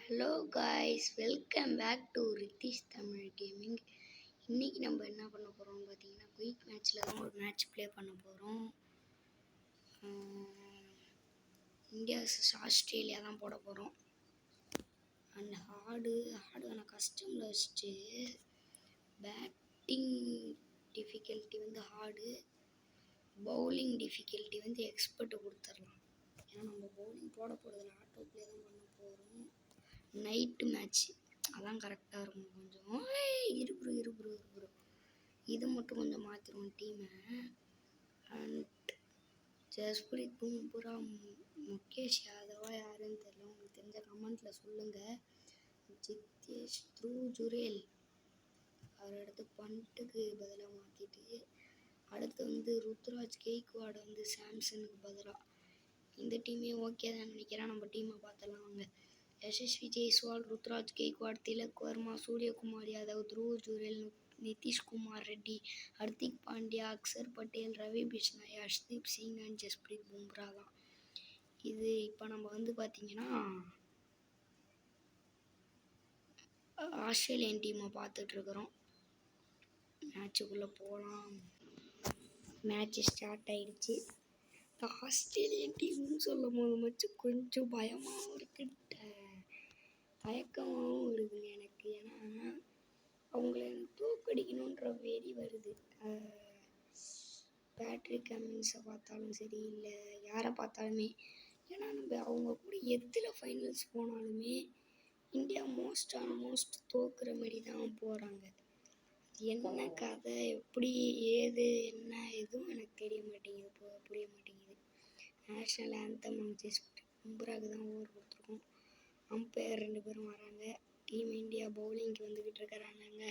Hello guys, welcome back to Rithish Tamil gaming. இன்றைக்கி நம்ம என்ன பண்ண போகிறோம்னு பார்த்தீங்கன்னா, குயிக் மேட்ச்சில் தான் ஒரு மேட்ச் ப்ளே பண்ண போகிறோம். இந்தியா vs ஆஸ்திரேலியா தான் போட போகிறோம். அண்ட் ஹார்டான கஸ்டமில் வச்சுட்டு பேட்டிங் டிஃபிகல்ட்டி வந்து ஹார்டு, பவுலிங் டிஃபிகல்ட்டி வந்து எக்ஸ்பர்ட்டு கொடுத்துடலாம். ஏன்னா நம்ம பவுலிங் போட போகிறதுல ஆட்டோ ப்ளே தான் பண்ண போகிறோம். நைட்டு மேட்ச்சு அதான் கரெக்டாக இருக்கும். கொஞ்சம் இரு இதை மட்டும் கொஞ்சம் மாற்றிடுவோம் டீமை. அண்ட் ஜஸ்பிரீத் பும்ரா, முகேஷ் யாதவா யாருன்னு தெரியல, உங்களுக்கு தெரிஞ்ச கமெண்ட்டில் சொல்லுங்கள். ஜித்தேஷ் ஜுரேல் அவர் அடுத்து பண்ட்டுக்கு பதிலாக மாற்றிட்டு, அடுத்து வந்து ருத்ராஜ் கெய்க்வாட் வந்து சாம்சனுக்கு பதிலாக. இந்த டீமே ஓகே தான் நினைக்கிறேன். நம்ம டீமை பார்த்தலாம் வாங்க. यशस्वी जायसवाल, ருத்ராஜ் கெய்க்வாட், திலக் வர்மா, சூரியகுமார் யாதவ், த்ருவ் ஜுரேல், நிதிஷ்குமார் ரெட்டி, ஹர்திக் பாண்டியா, அக்சர் பட்டேல், ரவி பிஷ்னாய், ஹர்ஷ்தீப் சிங் அண்ட் ஜஸ்பிரீத் பும்ரா தான். இது இப்போ நம்ம வந்து பார்த்திங்கன்னா ஆஸ்திரேலியன் டீமை பார்த்துட்ருக்குறோம். மேட்சுக்குள்ளே போகலாம். மேட்ச்சு ஸ்டார்ட் ஆகிடுச்சு. ஆஸ்திரேலியன் டீம்னு சொல்லும் போது மட்டும் கொஞ்சம் பயமாகவும் இருக்குது, தயக்கமாகவும் இருக்குங்க எனக்கு. ஏன்னா அவங்கள தோக்கடிக்கணுன்ற வெறி வருது. பேட்ரிக் கமின்ஸை பார்த்தாலும் சரி, இல்லை யாரை பார்த்தாலுமே. ஏன்னா நம்ம அவங்க கூட எதில் ஃபைனல்ஸ் போனாலுமே இந்தியா மோஸ்ட் தோக்குற மாதிரி தான் போகிறாங்க. என்ன கதை, எப்படி ஏது என்ன எதுவும் எனக்கு தெரிய மாட்டேங்குது, புரிய மாட்டேங்குது. நேஷ்னல் ஆந்தம் நம்ம ஜஸ்பிரீத் பும்ராவுக்கு தான் ஓவர் கொடுத்துருக்கோம். அம்பையர் 2 பேரும் வராங்க. டீம் இந்தியா பவுலிங்க்கு வந்துக்கிட்டு இருக்கிறாங்க.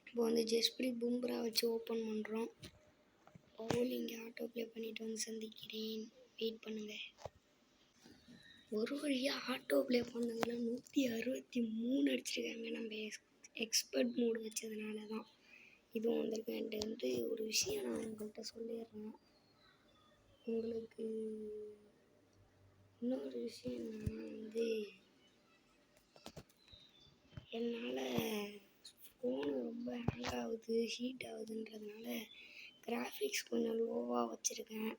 இப்போ வந்து ஜஸ்பிரீத் பும்ரா வச்சு ஓப்பன் பண்ணுறோம். பவுலிங் ஆட்டோ ப்ளே பண்ணிவிட்டு வந்து சந்திக்கிறேன், வெயிட் பண்ணுங்கள். ஒரு வழியாக ஆட்டோ ப்ளே பண்ணவங்களாம் 163 அடிச்சிருக்காங்க. நம்ம எக்ஸ்பர்ட் மோடு வச்சதுனால தான் இதுவும் வந்திருக்கேன்ட்டு வந்து ஒரு விஷயம் நான் உங்கள்கிட்ட சொல்லிடுறேன். உங்களுக்கு இன்னொரு விஷயம் என்னன்னா வந்து, என்னால் ஃபோனு ரொம்ப ஹேங் ஆகுது, ஹீட் ஆகுதுன்றதுனால கிராஃபிக்ஸ் கொஞ்சம் லோவாக வச்சுருக்கேன்.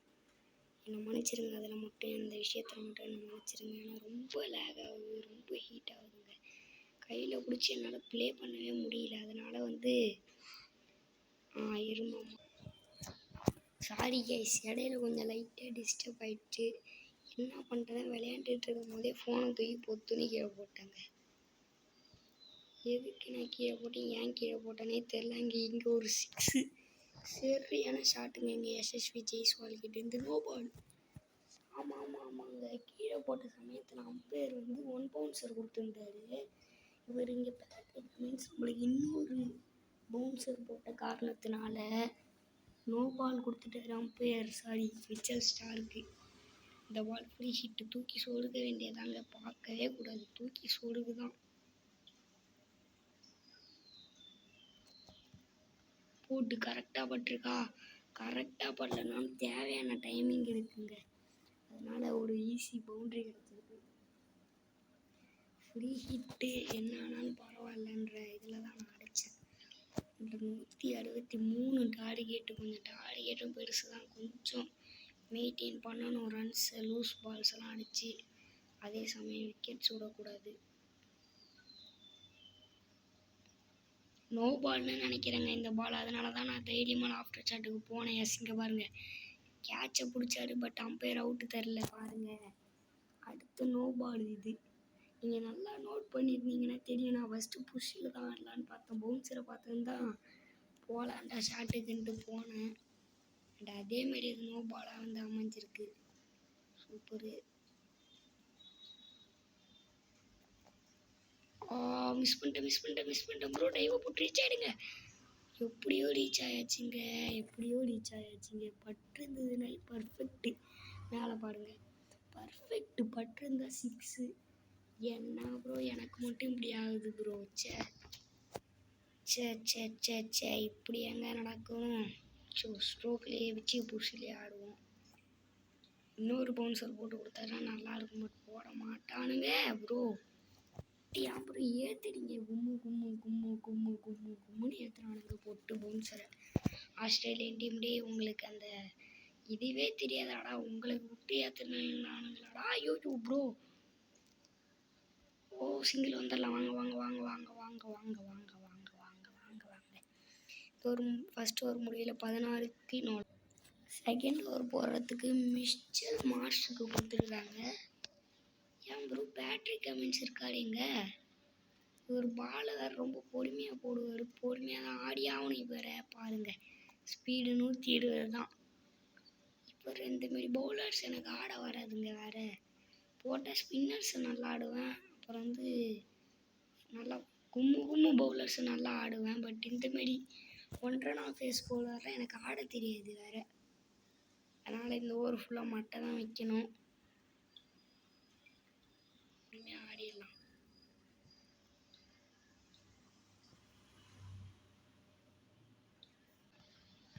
என்னை மன்னிச்சிருங்க. அதில் மட்டும் இந்த விஷயத்தில் மட்டும் என்னை மன்னிச்சிருங்க. ஏன்னா ரொம்ப லேக் ஆகுது, ரொம்ப ஹீட் ஆகுதுங்க. கையில் பிடிச்சி என்னால் ப்ளே பண்ணவே முடியல. அதனால் வந்து இருமாமா சாரி கைஸ், இடையில கொஞ்சம் லைட்டாக டிஸ்டர்ப் ஆகிடுச்சு. என்ன பண்ணுறேன், விளையாண்டுட்டு இருக்கும் போதே ஃபோனை தூக்கி பொத்துன்னு கீழே போட்டாங்க. எதுக்கு நான் கீழே போட்டேன், ஏன் கீழே போட்டேனே தெரில. இங்கே ஒரு 6 சரியான ஷாட்டுங்க. இங்கே யசஸ்வி ஜெய்ஸ்வால் கிட்டேருந்து நோ பால். ஆமாங்க, கீழே போட்ட சமயத்தில் அம்பையர் வந்து 1 பவுன்சர் கொடுத்துருந்தாரு. இவர் இங்கே பேட்ரிக் கமின்ஸ் நம்மளுக்கு இன்னொரு பவுன்சர் போட்ட காரணத்தினால நோ பால் கொடுத்துட்டாரு அம்பையர். Sorry, Mitchell Stark. இந்த பால் ஃப்ரீ ஹிட்டு, தூக்கி சொருக வேண்டியதாங்க, பார்க்கவே கூடாது, தூக்கி சொருகு தான். போட்டு கரெக்டாக பட்டிருக்கா, கரெக்டாக படலனாலும் தேவையான டைமிங் இருக்குங்க. அதனால் ஒரு ஈஸி பவுண்ட்ரி கிடச்சிருக்கு. ஃப்ரீ ஹிட்டு என்ன ஆனாலும் பரவாயில்லன்ற இதில் தான் நான் அடித்தேன். 163 டார்கெட்டு. கொஞ்சம் டார்கெட்டும் பெருசு தான், கொஞ்சம் மெயின்டைன் பண்ணணும். ரன்ஸை லூஸ் பால்ஸ் எல்லாம் அடித்து அதே சமயம் விக்கெட்ஸ் விடக்கூடாது. நோ பால்னு நினைக்கிறேங்க இந்த பால். அதனால தான் நான் தைரியமாக ஆஃப்டர் ஷாட்டுக்கு போனேன். இங்கே பாருங்கள், கேட்சை பிடிச்சாரு, பட் அம்பையர் அவுட்டு தரல பாருங்கள். அடுத்து நோ பால். இது நீங்கள் நல்லா நோட் பண்ணியிருந்தீங்கன்னா தெரியும். நான் ஃபஸ்ட்டு புஷ்ஷில் தான் ஆடலான்னு பார்த்தேன். பவுன்சரை பார்த்துருந்தான் போகலான்டா ஷாட்டுக்குன்ட்டு போனேன். அண்ட் அதேமாரி அது நோ பாலாக வந்து அமைஞ்சிருக்கு. சூப்பரு. மிஸ் பண்ணிட்டேன் ப்ரோ. டைவை போட்டு ரீச் ஆகிடுங்க. எப்படியோ ரீச் ஆயாச்சுங்க. பட்டிருந்ததுன்னா பர்ஃபெக்ட்டு. மேலே பாருங்கள், பர்ஃபெக்ட்டு. பட்டிருந்தா 6. என்ன ப்ரோ, எனக்கு மட்டும் இப்படி ஆகுது ப்ரோ. சே இப்படி எங்கே நடக்கும். ஸ்ட்ரோக்லேயே வச்சு புஷ்லேயே ஆடுவோம். இன்னொரு பவுன்சர் போட்டு கொடுத்தாருன்னா நல்லாயிருக்கும், பட் போட மாட்டான். ஏத்துறானுங்க ப்ரோ. அப்புறம் ஏத்துறீங்க கும்மு கும்மு கும்மு கும்மு கும்மு கும்முன்னு ஏத்துறானுங்க போட்டு பவுன்சரை. ஆஸ்திரேலியன் டீம் டே உங்களுக்கு அந்த இதுவே தெரியாதாடா, உங்களுக்கு விட்டு ஏத்துனானுங்களாடா. ஐயோ ப்ரோ. ஓ சிங்கிள் வந்துடலாம். வாங்க வாங்க வாங்க வாங்க வாங்க வாங்க வாங்க வாங்க வாங்க வாங்க வாங்க. ஒரு ஃபர்ஸ்ட் ஒரு முடிவில் 16க்கு 4. செகண்ட் ஓவர் போடுறதுக்கு மிஸ்டர் மார்ஷுக்கு கொடுத்துருக்காங்க. ஏன் ப்ரோ பேட்ரிக் கமின்ஸ் இருக்காருங்க. ஒரு பாலை வேறு ரொம்ப பொறுமையாக போடுவார். பொறுமையாக தான் ஆடி ஆகணும். வேற பாருங்க ஸ்பீடு 120 தான். இப்போ இந்தமாரி பவுலர்ஸ் எனக்கு ஆட வராதுங்க. வேற போட்ட ஸ்பின்னர்ஸ் நல்லா ஆடுவேன். அப்புறம் நல்லா கும்மு கும்மு பவுலர்ஸ் நல்லா ஆடுவேன். பட் இந்தமாரி 1.5 ஃபேஸ் பவுலர்லாம் எனக்கு ஆட தெரியாது வேற. அதனால் இந்த ஓவர் ஃபுல்லாக மட்டை தான் வைக்கணும். ஆடிடலாம்.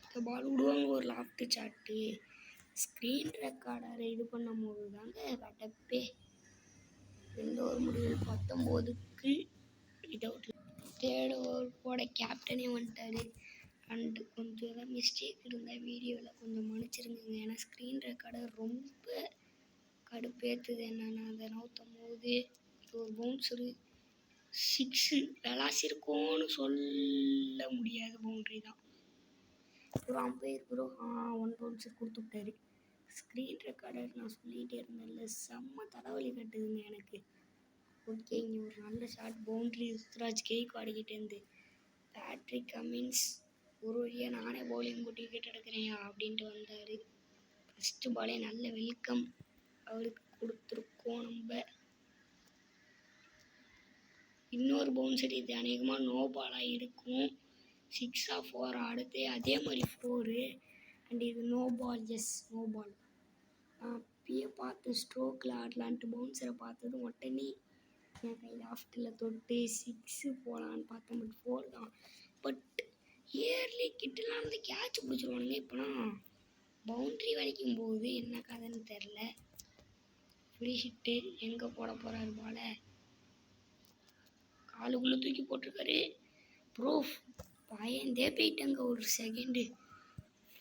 இந்த பால் விடுவாங்க ஒரு லாஃப்ட் சாட்டு. ஸ்க்ரீன் ரெக்கார்டரை இது பண்ணும் போது தாங்க கட்டப்பே. ரெண்டு ஓவர் முடிவில் 19க்கு வித்தவுட். தேர்ட் ஓவர் போட கேப்டனே வந்துட்டார். அண்டு கொஞ்சம் ஏதாவது மிஸ்டேக் இருந்தால் வீடியோவில் கொஞ்சம் மன்னிச்சிருங்க. ஏன்னா ஸ்க்ரீன் ரெக்கார்டர் ரொம்ப கடுப்பேற்றுது. என்னென்னா அதை நவுத்தும் போது இது ஒரு பவுன்சரு 6 விளாசிருக்கோன்னு சொல்ல முடியாத பவுண்ட்ரி தான். ஒரு அம்பையர் ப்ரோ 1 பவுன்சர் கொடுத்து விட்டாரு. ஸ்க்ரீன் ரெக்கார்டர் நான் சொல்லிகிட்டே இருந்தேன்ல, செம்ம தலைவலி கட்டுதுங்க எனக்கு. ஓகே, இங்கே ஒரு நல்ல ஷார்ட் பவுண்ட்ரி ருத்ராஜ் கெய்க்வாட்கிட்டேருந்து. பேட்ரிக் கமின்ஸ் ஒரு வழியாக நானே பவுலிங் போட்டு விக்கெட் எடுக்கிறேன் அப்படின்ட்டு வந்தார். ஃபஸ்ட்டு பாலே நல்ல வெல்கம் அவருக்கு கொடுத்துருக்கோம் நம்ம. இன்னொரு பவுன்சர் இது அநேகமாக நோ பாலாக இருக்கும். 6 4 அடுத்து அதே மாதிரி 4 அண்ட் இது no ball. Yes no ball. நான் அப்பயே பார்த்து ஸ்ட்ரோக்கில் ஆடலான்ட்டு பவுன்சரை பார்த்தது உடனே என் கையில் ஆஃப்டில் தொட்டு 6 போகலான்னு பார்த்தேன். பட் 4 தான். பட் இயர்லி கிட்டலாம் வந்து கேட்ச் பிடிச்சிருவானுங்க. இப்போனா பவுண்ட்ரி வரைக்கும் போகுது. என்ன கதைன்னு தெரில. ஃப்ரீ ஹிட்டு எங்கே போட போகிறாரு பாலை. காலுக்குள்ளே தூக்கி போட்டிருக்காரு ப்ரோ. பயந்தே போயிட்டாங்க ஒரு செகண்டு.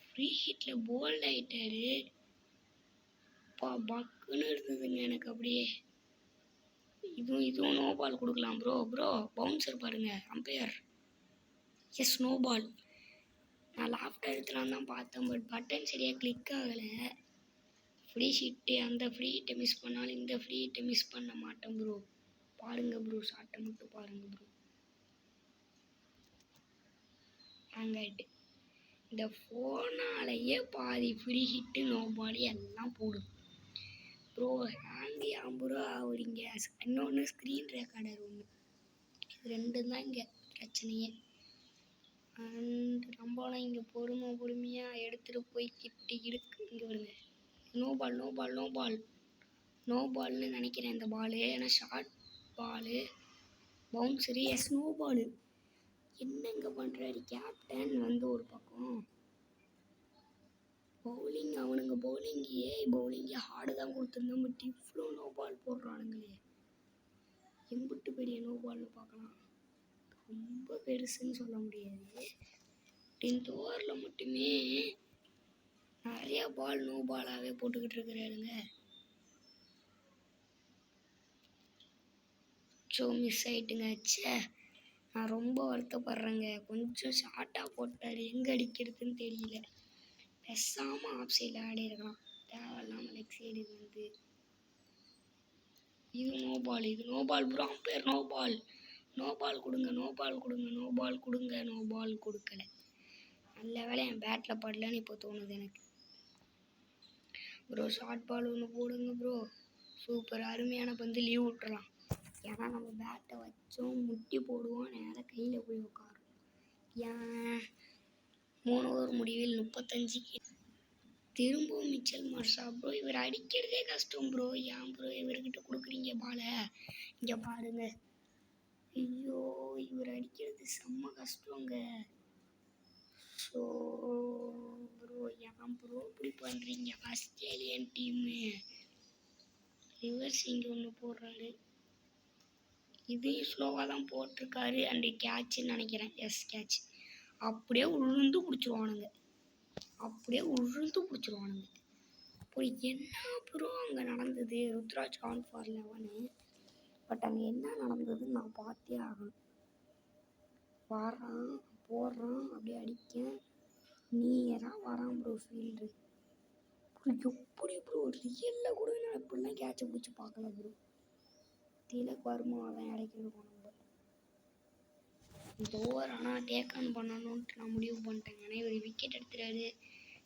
ஃப்ரீ ஹிட்டில் போல்ட் ஆகிட்டாரு. பக்குன்னு இருந்ததுங்க எனக்கு அப்படியே. இதுவும் நோ பால் கொடுக்கலாம் ப்ரோ. பவுன்சர் பாருங்க அம்பையர். Yes no ball. நான் லாஃப்ட் எடுத்துலாம் தான் பார்த்தேன். பட் பட்டன் சரியாக கிளிக் ஆகலை. ஃப்ரீ ஹிட்டு அந்த ஃப்ரீ ஹிட்டை மிஸ் பண்ணாலும் இந்த ஃப்ரீ ஹிட்டை மிஸ் பண்ண மாட்டேன் ப்ரோ. பாருங்க ப்ரோ, ஷார்ட்டை மட்டும் பாருங்க ப்ரோ. ஹேங்காயிட்டு. இந்த ஃபோனாலேயே பாதி ஃப்ரீ ஹிட்டு நோ பால் எல்லாம் போடும் ப்ரோ. ஹேங்கு ப்ரோ ஆகுறீங்க. இன்னொன்று ஸ்க்ரீன் ரெக்கார்டர் ஒன்று. இது ரெண்டும் தான் இங்கே பிரச்சனையே. அண்ட் நம்மளாம் இங்கே பொறுமையாக எடுத்துகிட்டு போய் கிட்டி இருக்கு. இங்கே வருங்க. No ball no ball no ball no பால்னு நினைக்கிறேன் இந்த பாலு. ஏன்னா short ball bouncer. Yes no ball. என்னங்க பண்ணுறாரு கேப்டன் வந்து ஒரு பக்கம் பவுலிங். அவனுங்க பவுலிங்கே ஹார்டு தான் கொடுத்துருந்தேன். பட் இவ்வளோ நோ பால் போடுறானுங்களே. எம்பிட்டு பெரிய நோ பால்னு பார்க்கலாம். ரொம்ப பெருசுன்னு சொல்ல முடியாது. 10th ஓவரில் மட்டுமே நிறையா பால் நோ பாலாகவே போட்டுக்கிட்டு இருக்கிறாருங்க. ஸோ மிஸ் ஆகிட்டுங்க. நான் ரொம்ப வருத்தப்படுறேங்க. கொஞ்சம் ஷார்ட்டாக போட்டார். எங்கே அடிக்கிறதுன்னு தெரியல. பேசாமல் ஆஃப் சைடில் ஆடி இருக்கலாம். தேவையில்லாமல் லெக் சைடு வந்து இது நோ பால். இது no ball bro. Umpire no ball. No ball கொடுங்க. நோ பால் கொடுங்க. நோ பால் கொடுங்க. நோ பால் கொடுக்கல. நல்ல வேலை என் பேட்டில் படலன்னு இப்போ தோணுது எனக்கு. ப்ரோ ஷார்ட் பால் ஒன்று போடுங்க ப்ரோ. சூப்பர், அருமையான பந்து. லீவ் விட்டுறலாம். ஏன்னா நம்ம பேட்டை வச்சோம் முட்டி போடுவோம், நேராக கையில் போய் உட்காரும். ஏன் 3 ஓவர் முடிவில் 35க்கு திரும்பவும் மிச்சல் மார்ஷா ப்ரோ. இவர் அடிக்கிறதே கஷ்டம் ப்ரோ. ஏன் ப்ரோ இவர்கிட்ட கொடுக்குறீங்க பாலை? இங்கே பாருங்க. ஐயோ இவர் அடிக்கிறது செம்ம கஷ்டங்க. ஸோ ப்ரோ ஏன் ப்ரோ இப்படி பண்ணுறீங்க ஆஸ்திரேலியன் டீமு? ரிவர்ஸ் இங்கே ஒன்று போடுறாரு. இது ஸ்லோவாக தான் போட்டிருக்காரு. அண்டு கேட்சுன்னு நினைக்கிறேன். Yes catch. அப்படியே உழுந்து பிடிச்சிருவானுங்க. அப்புறம் என்ன ப்ரோ அங்கே நடந்தது? Ruturaj gone for 11. பட் அங்கே என்ன நடந்ததுன்னு நான் பார்த்தே ஆகணும். வரான், போடுறான், அப்படியே அடிக்க நீராக வரான் ப்ரோ ஃபீல்டு. எப்படி ப்ரோ ரியலில் கூட நான் இப்படிலாம் கேட்சை பிடிச்சி பார்க்கல ப்ரோ. திலக் வர்மா தான் இடைக்கணும் நம்ம. இந்த ஓவர் ஆனால் டேக் ஆன் பண்ணணுன்ட்டு நான் முடிவு பண்ணிட்டேன். ஏன்னா இவர் விக்கெட் எடுத்துறாரு.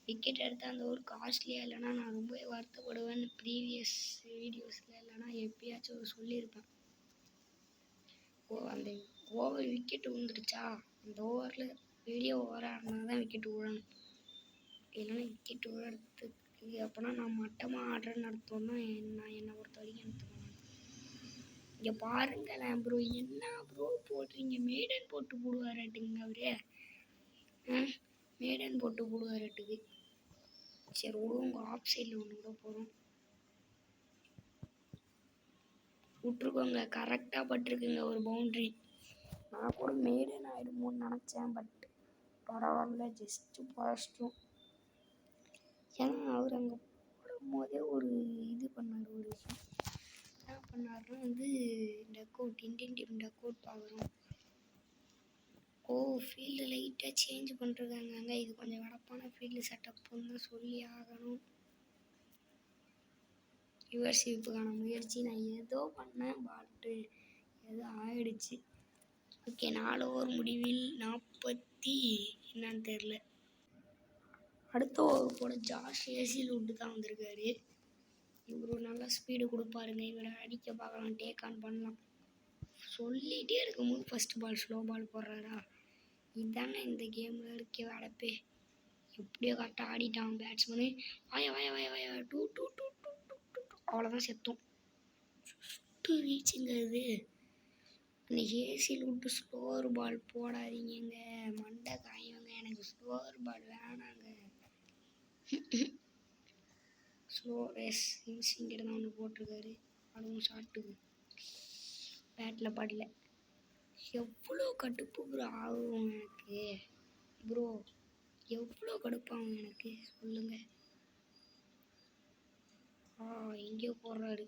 விக்கெட் எடுத்தால் அந்த ஓவர் காஸ்ட்லியாக இல்லைனா நான் ரொம்பவே வருத்தப்படுவேன். ப்ரீவியஸ் வீடியோஸில் இல்லைனா எப்பயாச்சும் சொல்லியிருப்பேன். அந்த ஓவர் விக்கெட்டு விழுந்துருச்சா, அந்த ஓவரில் பெரிய ஓவராக இருந்தால் தான் விக்கெட்டு விழணும். இல்லைன்னா விக்கெட்டு விழுறதுக்கு அப்போனா நான் மட்டமாக ஆர்டர் நடத்தோன்னா நான் என்னை பொறுத்த வரைக்கும் எடுத்துக்கணும். இங்கே பாருங்களேன் ப்ரோ, என்ன ப்ரோ போடுறீங்க? மேடன் போட்டு போடுவாராட்டுங்க அவரே. மேடன் போட்டு போடுவாராட்டுக்கு. சரி விடுவோங்க, ஆஃப் சைடில் ஒன்று கூட போகிறோம். விட்ருக்கோங்க, கரெக்டாக பட்டிருக்குங்க ஒரு பவுண்ட்ரி. நான் கூட மேடன் ஆகிடுமோன்னு நினச்சேன். பட் பரவாயில்ல, ஜஸ்ட்டு பாசிட்டும். ஏன்னா அவர் அங்கே போடும்போதே ஒரு இது பண்ணார். ஒரு விஷயம் என்ன பண்ணாருன்னா duck out, Indian team duck out பார்க்குறோம். ஃபீல்டு லைட்டாக சேஞ்ச் பண்ணுறாங்க. இது கொஞ்சம் வெடப்பான ஃபீல்டு செட்டப்புன்னு தான் சொல்லி ஆகணும். ரிவர்ஸ் ஸ்வீப்புக்கான முயற்சி நான் ஏதோ பண்ணேன், பட்டு ஏதோ ஆயிடுச்சு. ஓகே, 4 ஓவர் முடிவில் 40 என்னன்னு தெரில. அடுத்த ஓவர் போட ஜாஷ் ஹேசில்வுட் தான் வந்திருக்காரு. இவரு நல்லா ஸ்பீடு கொடுப்பாருங்க. இவரை அடிக்க பார்க்கலாம், டேக் ஆன் பண்ணலாம். சொல்லிகிட்டே இருக்கும்போது ஃபஸ்ட் பால் ஸ்லோ பால் போடுறாரா? இதுதாங்க இந்த கேமில் இருக்க வேடப்பே. எப்படியோ கரெக்டாக ஆடிட்டான் பேட்ஸ்மேனு. வாய டூ டூ டூ டூ டூ டூ அவ்வளோதான் செத்தோம். சுட்டு ரீச்சுங்க இது. அந்த ஹேசில்வுட் ஸ்லோவர் பால் போடாதீங்க, மண்டை காயுங்க. எனக்கு ஸ்லோவர் பால் வேணாங்க. ஸ்லோ எஸ் இன்ஸ்விங்கர் தான் ஒன்று போட்டிருக்காரு. அதுவும் ஷார்ட்டுக்கு பேட்டில் படல. எவ்வளோ கடுப்பு ப்ரோ ஆகும் எனக்கு ப்ரோ, எவ்வளோ கடுப்பாகும் எனக்கு சொல்லுங்கள். எங்கேயோ போடுறாரு,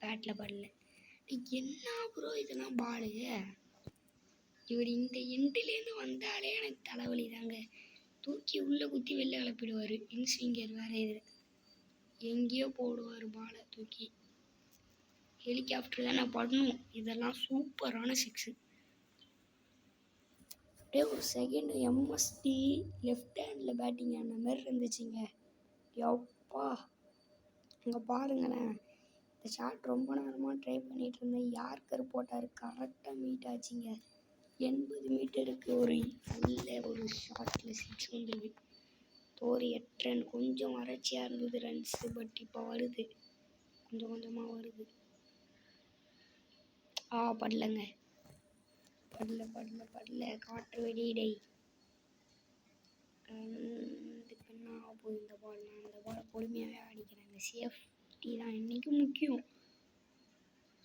பேட்டில் படல. என்ன ப்ரோ இதெல்லாம் பாலு? இவர் இந்த எண்டுலேருந்து வந்தாலே எனக்கு தலைவலி தாங்க. தூக்கி உள்ளே குத்தி வெளில கிளப்பிடுவார். இன்ஸ்விங்கர் வேறு இது எங்கேயோ போடுவார் பாலை தூக்கி. ஹெலிகாப்டர் தானே படணும். இதெல்லாம் சூப்பரான 6. அப்படியே ஒரு second MST left handle batting ஆன மாதிரி இருந்துச்சுங்க. எப்பா அங்கே பாருங்களேன், இந்த ஷாட் ரொம்ப நேரமாக ட்ரை பண்ணிகிட்டு இருந்தேன். யார்கர் போட்டார், கரெக்டாக மீட் ஆச்சுங்க. 80 மீட்டருக்கு ஒரு நல்ல ஒரு ஷாட்டில் 6 வந்துருக்கு. தோறு 8 ரன். கொஞ்சம் வறட்சியாக இருந்தது ரன்ஸு, பட் இப்போ வருது, கொஞ்சம் கொஞ்சமாக வருது. படலங்க, படல காற்று வெடிடை. இதுக்கு என்ன ஆகும் இந்த பால்? நான் இந்த பாலை பொறுமையாகவே ஆடிக்கிறேன். சேஃப்டி தான் என்றைக்கும் முக்கியம்.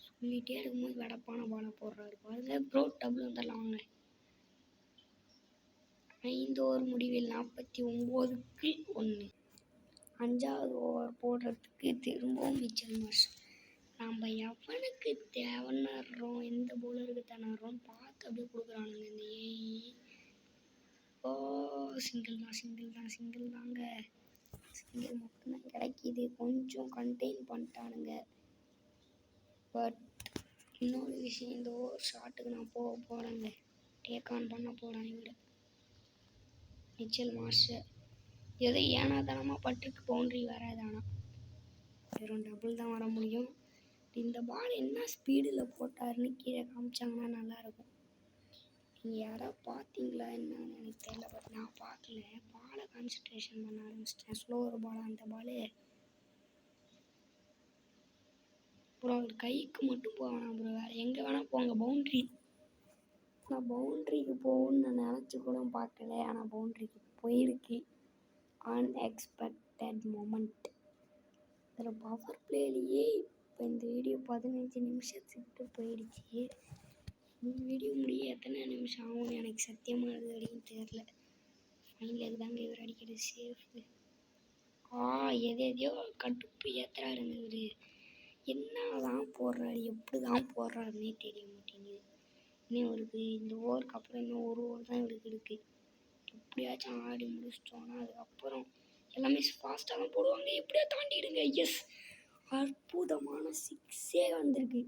சொல்லிகிட்டே இருக்கும்போது வெடப்பான பாலை போடுறாரு பாருங்க. ப்ரோ டபுள் வந்துடலாம் வாங்க. 5 ஓவர் முடிவில் 49க்கு 1. 5வது ஓவர் போடுறதுக்கு திரும்பவும் மிச்சல் மார்ஷ். நம்ம எவனுக்கு தேவைன்னுறோம், எந்த பவுலருக்கு தானறோம் பார்த்து அப்படியே கொடுக்குறானுங்க. இந்த சிங்கிள் தாங்க. சிங்கிள் மட்டும்தான் கிடைக்கிது. கொஞ்சம் கண்டெயின் பண்ணிட்டானுங்க. பட் இன்னொரு விஷயம், இந்த ஓவர் ஷாட்டுக்கு நான் போக போகிறேங்க. டேக் ஆன் பண்ண போகிறேன் இவரை, மிச்சல் மார்ஷை. ஏதோ ஏனாதனமாக பட்டுக்கு பவுண்ட்ரி வராது. ஆனால் வெறும் டபுள் தான் வர முடியும். இந்த பால் என்ன ஸ்பீடில் போட்டாருன்னு கீழே காமிச்சாங்கன்னா நல்லாயிருக்கும். நீங்கள் யாராவது பார்த்தீங்களா என்னன்னு எனக்கு தெரியல. பட் நான் பார்க்கல. பாலை கான்சன்ட்ரேஷன் பண்ண ஆரம்பிச்சிட்டேன். ஸ்லோவர் பாலாக அந்த பால். அப்புறம் அவர் கைக்கு மட்டும் போவேணாம் ப்ரோ, வேறு எங்கே வேணால் போங்க. பவுண்ட்ரி, நான் பவுண்ட்ரிக்கு போகணுன்னு நான் நினச்சி கூட பார்க்கல. ஆனால் பவுண்ட்ரிக்கு போயிருக்கு. Unexpected moment. இதில் பவர் பிளேலேயே இப்போ இந்த வீடியோ 15 நிமிஷத்துக்கிட்ட போயிடுச்சு. இந்த வீடியோ முடிய எத்தனை நிமிஷம் ஆகும்னு எனக்கு சத்தியமாக அது வரைக்கும் தெரில. ஃபைனலுக்கு தாங்க இவர் அடிக்கிறது சேஃபு. எதையோ கடுப்பு ஏற்றுறாருங்க இவர். என்ன தான் போடுறாரு, எப்படி தான் போடுறாருன்னே தெரிய மாட்டேங்குது. இன்னும் இவருக்கு இந்த ஓவருக்கு அப்புறம் இன்னும் ஒரு ஓவர் தான் இவருக்கு இருக்குது. எப்படியாச்சும் ஆடி முடிச்சிட்டோன்னா அதுக்கப்புறம் எல்லாமே ஃபாஸ்ட்டாக தான் போடுவாங்க. எப்படியா தாண்டிடுங்க. எஸ், அற்புதமான சிக்ஸே வந்திருக்கு.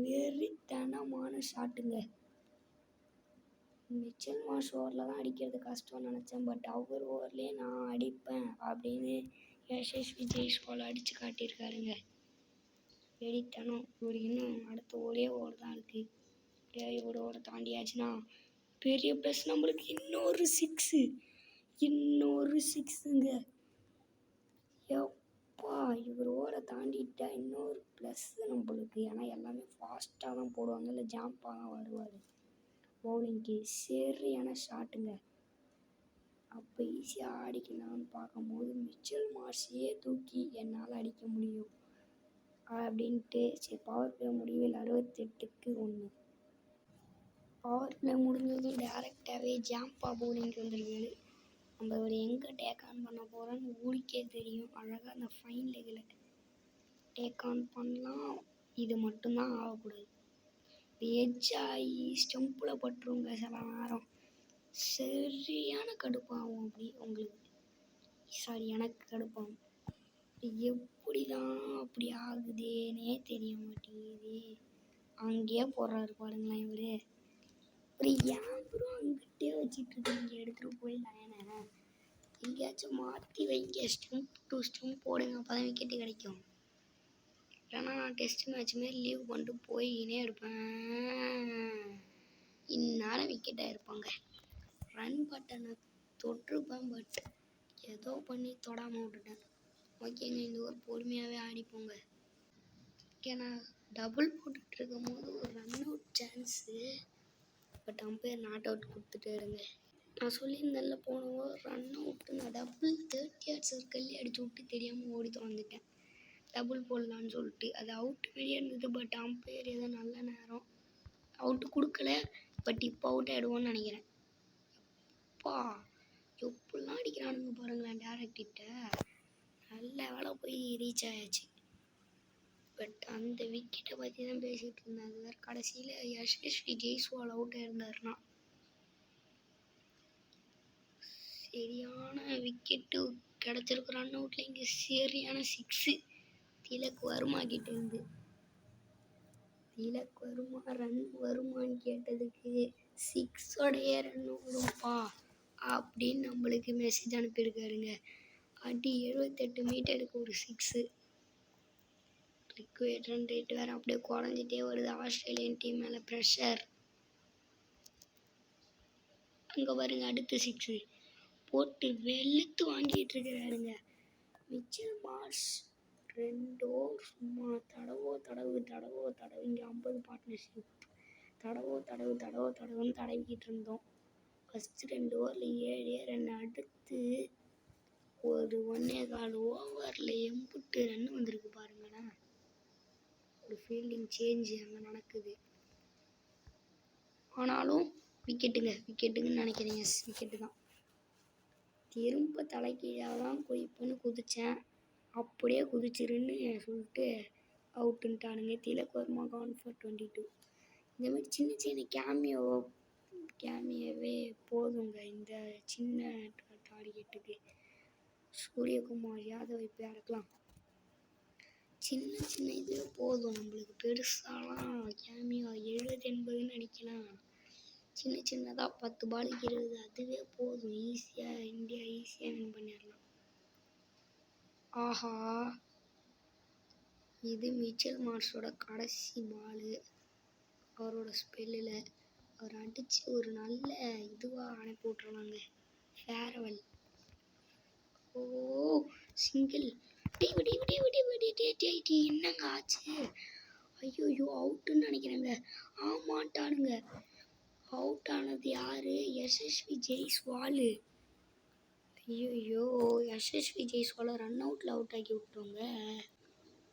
வெறித்தனமான ஷாட்டுங்க. மிச்சல் மார்ஷ் ஓவரில் தான் அடிக்கிறது கஷ்டம்னு நினச்சேன். பட் அவர் ஓவர்லேயே நான் அடிப்பேன் அப்படின்னு யசஸ்வி ஜெய்ஸ்வால் அடித்து காட்டியிருக்காருங்க. வெறித்தனம். இவர் இன்னும் அடுத்த ஒரே ஓவர் தான் இருக்குது. இவர் ஓவரை தாண்டியாச்சுன்னா பெரிய ப்ளஸ் நம்மளுக்கு. இன்னொரு சிக்ஸுங்க. எப்பா, இவர் ஓவரை தாண்டிட்டா இன்னொரு ப்ளஸ் நம்மளுக்கு. ஏன்னா எல்லாமே ஃபாஸ்ட்டாக தான் போடுவாங்க, இல்லை ஜாம்பாக தான் வருவார் பவுலிங்க்கு. சரியான ஷாட்டுங்க. அப்போ ஈஸியாக ஆடிக்கலாம்னு பார்க்கும்போது மிச்சல் மார்ஷையே தூக்கி என்னால் அடிக்க முடியும் அப்படின்ட்டு சரி பவர் பிளே முடிவில் 68க்கு 1. பவர் பிளே முடிஞ்சதும் டேரெக்டாகவே ஜாம்பா பவுலிங்க்கு வந்துருக்காரு. நம்ம இவர் எங்கே டேக் ஆன் பண்ண போகிறோன்னு ஊருக்கே தெரியும். அழகாக அந்த ஃபைன் லெக்கில் டேக் ஆன் பண்ணலாம். இது மட்டும்தான் ஆகக்கூடாது. எட்ஜ் ஆகி ஸ்டம்பில் பட்டுருங்க சில நேரம். சரியான கடுப்பாகும். அப்படி உங்களுக்கு எனக்கு கடுப்பாகும். எப்படி தான் அப்படி ஆகுதேனே தெரிய மாட்டேங்குது. அங்கேயே போடுறாரு பாருங்களேன் இவர். அப்புறம் ஏன் ப்ரோ அங்கிட்டே வச்சுட்டு இருக்கீங்க, எடுத்துகிட்டு போய் லைனை எங்கேயாச்சும் மாற்றி வைங்க. ஸ்டம்ப் டு ஸ்டம்ப் போடுங்க, அப்போ தான் விக்கெட்டு கிடைக்கும். இல்லைன்னா நான் டெஸ்ட் மேட்ச் மாரி லீவ் பண்ணிட்டு போயினே இருப்பேன். இந்நேரம் விக்கெட்டாக இருப்பாங்க. ரன் பட்டனை தொட்டிருப்பேன், பட் ஏதோ பண்ணி தொடாமல் விட்டுட்டேன். ஓகேங்க, இந்த ஒரு பொறுமையாகவே ஆடிப்போங்க. ஏன்னா டபுள் போட்டுட்ருக்கும் போது ஒரு run out chance, but umpire not out கொடுத்துட்டாருங்க. நான் சொல்லியிருந்தேன்ல போன ஓவர் ரன் அவுட்டு. நான் டபுள் 30 yards சர்க்கிள்லேயே அடிச்சு விட்டு தெரியாமல் ஓடி வந்துட்டேன். டபுள் போடலான்னு சொல்லிட்டு அது அவுட் வெளியே இருந்தது. பட் அம்பையர் ஏதோ நல்ல நேரம் அவுட்டு கொடுக்கல. பட் இப்போ அவுட் ஆகிடுவோன்னு நினைக்கிறேன். அப்பா, எப்படிலாம் அடிக்கிறானுங்க பாருங்களேன் டேரக்டிட்ட. நல்ல வேலை போய் ரீச் ஆயாச்சு. பட் அந்த விக்கெட்டை பற்றி தான் பேசிகிட்டு இருந்தேன். அது வேறு கடைசியில் யசஸ்வி ஜெய்ஸ்வால் அவுட் ஆயிருந்தாருன்னா சரியான விக்கெட்டு கிடச்சிருக்கு. ரன் அவுட்டில் இங்கே சரியான 6. திலக் வர்மா கிட்ட இருந்து. திலக் வர்மா ரன் வருமானு கேட்டதுக்கு 6ஓடைய ரன் வரும்பா அப்படின்னு நம்மளுக்கு மெசேஜ் அனுப்பியிருக்காருங்க. அடி 78 மீட்டருக்கு ஒரு 6. லிக்விட் ரன் ரேட் வேறு அப்படியே குறைஞ்சிட்டே வருது. ஆஸ்திரேலியன் டீம் மேலே ப்ரெஷர். அங்கே பாருங்க, அடுத்த 6 போட்டு வெளுத்து வாங்கிட்டு இருக்கிறாருங்க. மிச்சல் மார்ஷ் 2 ஓவர் சும்மா தடவு இங்கே 50 பார்ட்னர்ஷிப் தடவுன்னு தடவிக்கிட்டு இருந்தோம். ஃபஸ்ட்டு 2 ஓவரில் 7 ரன். அடுத்து ஒரு 1.25 ஓவரில் 80 ரன் வந்திருக்கு பாருங்களேன். ஒரு ஃபீல்டிங் சேஞ்சு அங்கே நடக்குது. ஆனாலும் விக்கெட்டுங்கன்னு நினைக்கிறீங்க. விக்கெட்டு தான். திரும்ப தலைக்கீழாக தான் குதிப்புன்னு குதித்தேன். அப்படியே குதிச்சிருன்னு சொல்லிட்டு அவுட்டுன்ட்டானுங்க. Tilak Verma gone for 22. இந்த மாதிரி சின்ன சின்ன கேமியோவே போதுங்க இந்த சின்ன டார்கெட்டுக்கு. சூரியகுமார் யாதவ் இப்போ இறக்கலாம். சின்ன இது போதும் நம்மளுக்கு. பெருசாலாம் கேமியோ 70-80ன்னு அடிக்கலாம். சின்னதாக 10 பாலுக்கு 20 அதுவே போதும். இந்தியா ஈஸியாக வின் பண்ணிடலாம். ஆஹா, இது மிச்சல் மார்ஷோட கடைசி பாலு. அவரோட ஸ்பெல்லில் அவர் அடித்து ஒரு நல்ல இதுவாக அனுப்பி விட்ருவாங்க. ஃபேர்வெல். சிங்கிள். என்னங்க ஆச்சு? ஐயோ, அவுட்டுன்னு நினைக்கிறேங்க. ஆமாட்டானுங்க. அவுட் ஆனது யாரு? யசஸ்வி ஜெய்ஸ்வால். ஐயோ யசஸ்வி ஜெய்ஸ்வாலை ரன் அவுட் ஆக்கி விட்டோங்க.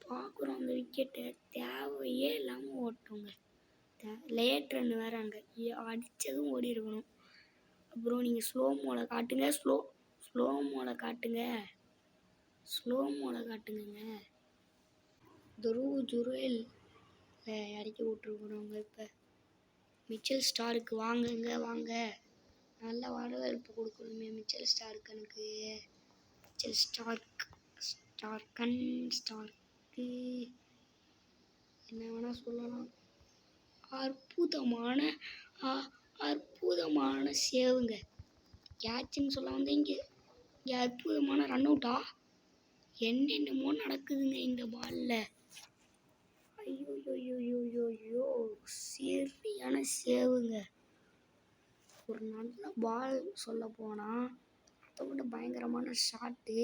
பார்க்குறோம் அந்த விக்கெட்டை தேவையே இல்லாமல் ஓட்டுறோங்க. லேட் ரன் வேறு அங்கே அடித்ததும் ஓடி இருக்கணும். அப்புறம் நீங்கள் ஸ்லோ மோவில் காட்டுங்க. ஸ்லோ மோவில் காட்டுங்க. துருவ் ஜுரேல் இறக்கி விட்ருக்குறோங்க. இப்போ மிச்சல் ஸ்டார்க்கு வாங்க. நல்ல வரவேற்பு கொடுக்கணுமே மிச்சல் ஸ்டார்க்கு. எனக்கு மிச்சல் ஸ்டார்க்கு என்ன வேணால் சொல்லலாம். அற்புதமான சேவுங்க. கேட்சுன்னு சொல்ல வந்து இங்கே அற்புதமான ரன் அவுட்டா? என்னென்னமோ நடக்குதுங்க இந்த பாலில். ஐயோ சரியான சேவுங்க. ஒரு நல்ல பால் சொல்ல போனால் அதை விட பயங்கரமான ஷாட்டு,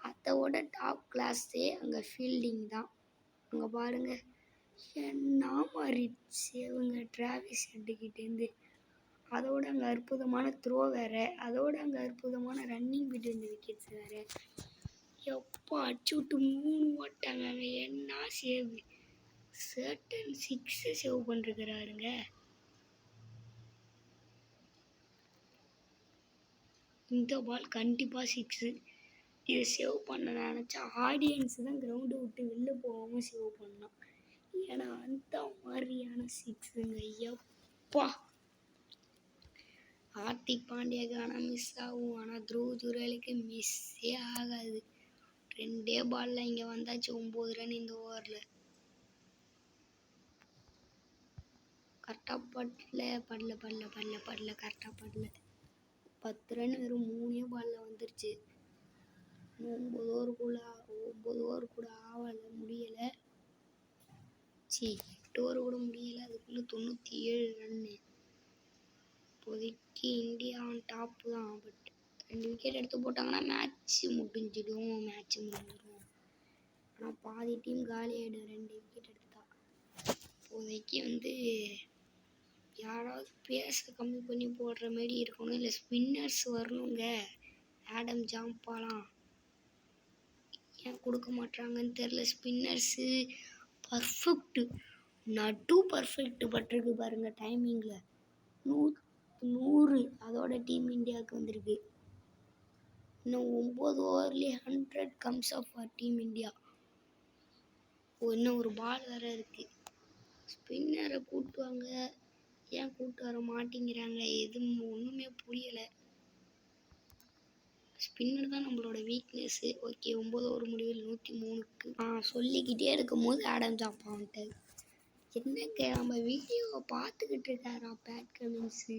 அதை விட டாப் கிளாஸே அங்கே ஃபீல்டிங் தான். அங்கே பாருங்க என்ன மாதிரி சேவுங்க டிராவிஸ் ஹெட்டுக்கிட்டேருந்து. அதோட அங்கே அற்புதமான த்ரோ வேறு, அதோட அங்கே அற்புதமான ரன்னிங் பிட்வீன் விக்கெட்ஸ் வேறு. எப்போ அடிச்சு விட்டு 3 ஓட்டாங்க. அங்கே என்ன சேவ், சர்டன் 6 சேவ் பண்ணிருக்கிறாருங்க. இந்த பால் கண்டிப்பாக 6. இதை சேவ் பண்ண நினச்சா ஆடியன்ஸ் தான் கிரவுண்டை விட்டு வெளில போகாமல் சேவ் பண்ணோம். ஏன்னா அந்த மாதிரியான 6ங்க. எப்பா ஹார்திக் பாண்டியாவுக்கு ஆனால் மிஸ் ஆகும். ஆனால் துருவ் ஜுரேலுக்கு மிஸ்ஸே ஆகாது. 2 பாலில் இங்கே வந்தாச்சு 9 ரன் இந்த ஓவரில். கரெக்டாக படல கரெக்டாக படல. 10 ரன் வெறும் 3 பாலில் வந்துருச்சு. 9 ஓவர் கூட ஆகலை, முடியலை. 8 ஓவர் கூட முடியலை. அதுக்குள்ளே 97 ரன்னு. இப்போதைக்கு இந்தியா ஆன் டாப்பு தான். பட் 2 விக்கெட் எடுத்து போட்டாங்கன்னா மேட்ச் முடிஞ்சிடும். ஆனால் பாதி டீம் காலி ஆகிடும் 2 விக்கெட் எடுத்தா. இப்போதைக்கு வந்து யாராவது பேச கம்மி பண்ணி போடுற மாரி இருக்கணும். இல்லை ஸ்பின்னர்ஸ் வரணுங்க. ஆடம் ஜாம்பாலாம் ஏன் கொடுக்க மாட்டாங்கன்னு தெரில. ஸ்பின்னர்ஸு பர்ஃபெக்ட் பட்டிருக்கு பாருங்கள் டைமிங்கில். 100 அதோட டீம் இந்தியாவுக்கு வந்திருக்கு. இன்னும் 9 ஓவர்லேயே 100 comes up for team India. இன்னும் ஒரு பால் வேறு இருக்குது. ஸ்பின்னரை கூட்டுவாங்க, ஏன் கூட்டு வர மாட்டேங்கிறாங்க? எதுவும் ஒன்றுமே புரியலை. ஸ்பின்னர் தான் நம்மளோட வீக்னஸ்ஸு. ஓகே 9 ஓவர் முடிவில் 103க்கு சொல்லிக்கிட்டே இருக்கும் போது ஆடம் ஜாம்பா வந்துட்டார். என்னங்க நம்ம வீடியோவை பார்த்துக்கிட்டு இருக்காரா பேட் கமின்ஸு?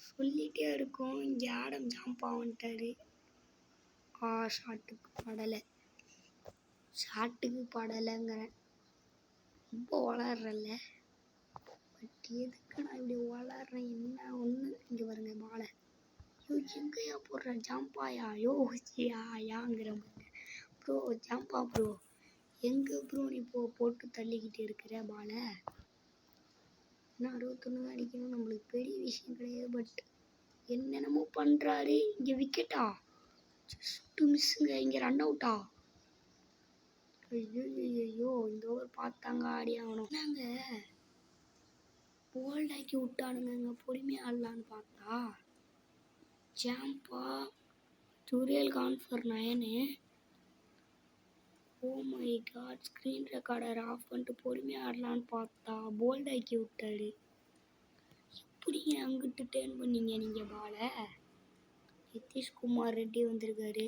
சொல்லிகிட்டே இருக்கோம், இங்கே ஆடம் ஜாம்பா வந்துட்டார். ஷாட்டுக்கு படலைங்கிறேன். ரொம்ப வளர்றல. பட் எதுக்கு நான் இப்படி வளர்றேன்? என்ன ஒன்று இங்கே பாருங்க பாலை. எங்கேயா போடுற ஜாம்பாயா? யாங்கிற ப்ரோ ஜாம்பா ப்ரோ, எங்கே ப்ரோ நீ போட்டு தள்ளிக்கிட்டு இருக்கிற பாலை? இன்னும் 61 தான் அடிக்கணும். நம்மளுக்கு பெரிய விஷயம் கிடையாது. பட் என்னென்னமோ பண்ணுறாரு. இங்கே விக்கெட்டா? ஜஸ்ட்டு மிஸ்ஸுங்க. இங்கே ரன் அவுட்டா? ஐயோ இந்த ஓவர் பார்த்தாங்க ஆடி ஆகணும். என்னங்க போல்டாக்கி விட்டானுங்க. பொறுமையாக ஆடலான்னு பார்த்தா Zampa Jurel gone for 9. Oh my god, screen recorder off பண்ணிட்டு பொறுமையாக ஆடலான்னு பார்த்தா போல்டாக்கி விட்டாரு. எப்படிங்க அங்கிட்டு டேர்ன் பண்ணீங்க நீங்கள் பாலை? நிதிஷ்குமார் ரெட்டி வந்திருக்காரு.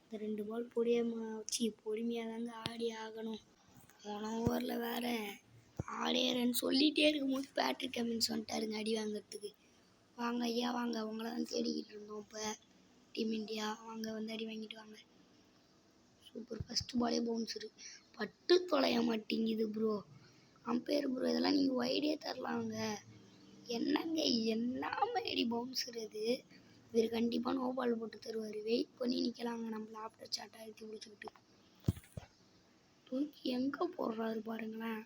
இந்த 2 பால் பொறுமையாக தாங்க ஆடி ஆகணும். போன ஓவரில் வேறு ஆடேறன்னு சொல்லிகிட்டே இருக்கும்போது பேட்ரிக் கமின்ஸ் வந்துட்டாருங்க அடி வாங்கிறதுக்கு. வாங்க ஐயா வாங்க, உங்களை தான் தேடிக்கிட்டு இருந்தோம். இப்போ டீம் இந்தியா வாங்க, வந்து அடி வாங்கிட்டு வாங்க. சூப்பர். ஃபஸ்ட்டு பாலே பவுன்ஸரு. பட்டு தொலைய மாட்டேங்குது ப்ரோ. அம்பையர் ப்ரோ, இதெல்லாம் நீங்கள் வைடே தரலாங்க. என்னங்க என்ன மாதிரி பவுன்ஸர் இது? இவர் கண்டிப்பாக நோ பால் போட்டு தருவார். வெயிட் பண்ணி நிற்கலாங்க. நம்மள ஆஃப்டர் சாட்டாக எடுத்து முடிச்சுக்கிட்டு தூக்கி எங்கே போடுறாரு பாருங்களேன்.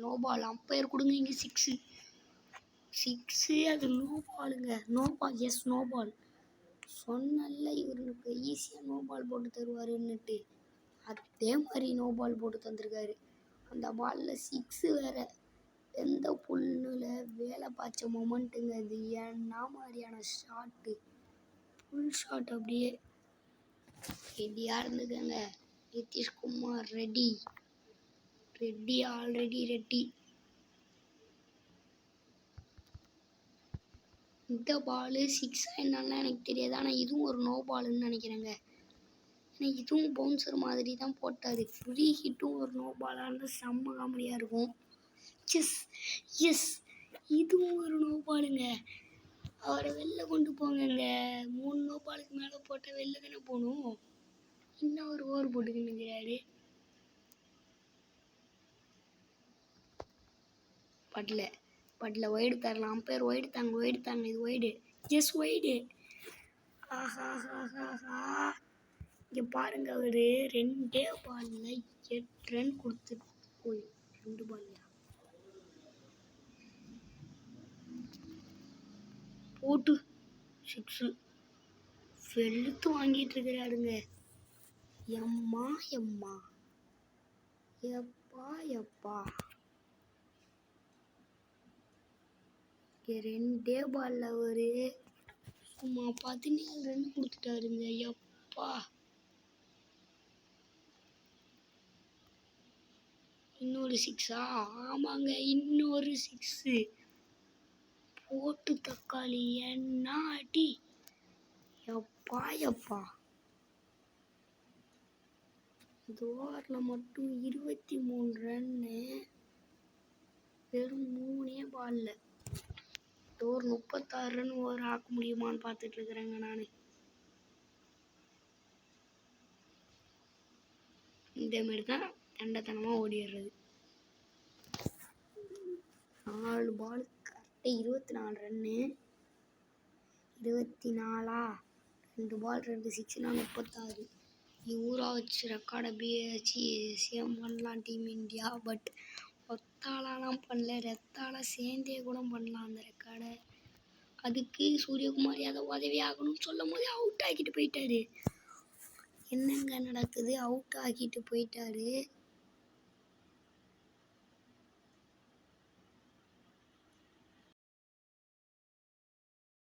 No ball. அம்பையர் கொடுங்க இங்கே 6. சிக்ஸு, அது நோ பாலுங்க. No ball, yes no ball. சொன்னல இவருக்கு ஈஸியாக நோ பால் போட்டு தருவாருன்னுட்டு, அதே மாதிரி நோ பால் போட்டு தந்திருக்காரு. அந்த பாலில் சிக்ஸு வேறு. எந்த புல்லில் வேலை பாய்ச்ச மொமெண்ட்டுங்க அது. என்ன மாதிரியான ஷாட்டு, ஃபுல் ஷாட் அப்படியே ரெடியாக இருந்துக்கங்க. Nitish Kumar ready, already ready. இந்த பால் சிக்ஸா என்னன்னா எனக்கு தெரியாது, ஆனால் இதுவும் ஒரு நோ பாலுன்னு நினைக்கிறேங்க. ஏன்னா இதுவும் பவுன்சர் மாதிரி தான் போட்டார். ஃப்ரீ ஹிட்டும் ஒரு நோ பாலாக இருந்தால் செம்ம காமெடியாக இருக்கும். எஸ் எஸ், இதுவும் ஒரு நோ பாலுங்க. அவரை வெளில கொண்டு போங்கங்க. 3 நோ பாலுக்கு மேலே போட்டால் வெளில தானே போகணும். இன்னும் ஒரு ஓவர் போட்டுக்கின்னு இருக்கிறாரு. பட்டில் ஒய்டு தரலாம். அம்பையர் ஒய்டு தாங்க. இது ஒய்டு. S wide. ஆஹா, இங்கே பாருங்க, அவர் 2 பாலில் 8 ரன் கொடுத்து போய் 2 பால்லையா போட்டு 6 வெளுத்து வாங்கிட்டு இருக்கிறாருங்க. எம்மா எப்பா 2 பால்ல ஒரு சும்மா 17 ரன் கொடுத்துட்டாருங்க. எப்பா, இன்னொரு 6ஆ? ஆமாங்க, இன்னொரு 6 போட்டு தக்காளி. என்ன அடி, எப்பா. இந்த ஓவரில் மட்டும் 23 ரன்னு, வெறும் 3 பாலில். ஒரு 36 ரன் ஓவர் ஆக்க முடியுமான்னு பார்த்துட்டு இருக்கிறேங்க நான். இந்த மாதிரி தான் தண்டத்தனமாக ஓடிடுறது. 4 பால் கரெக்டாக 24 ரன்னு. 24ஆ? 2 பால் 2 6னா 36. ஊரா வச்சு ரெக்கார்டை சேம் பண்ணலாம் டீம் இந்தியா. பட் ஒத்தாலாம் பண்ணல, ரெத்தால சேர்ந்தே கூட பண்ணலாம் அந்த ரெக்கார்டை. அதுக்கு சூரியகுமார் யாதவ் உதவி ஆகணும்னு சொல்லும் போது அவுட் ஆக்கிட்டு போயிட்டாரு. என்னங்க நடக்குது? அவுட் ஆக்கிட்டு போயிட்டாரு.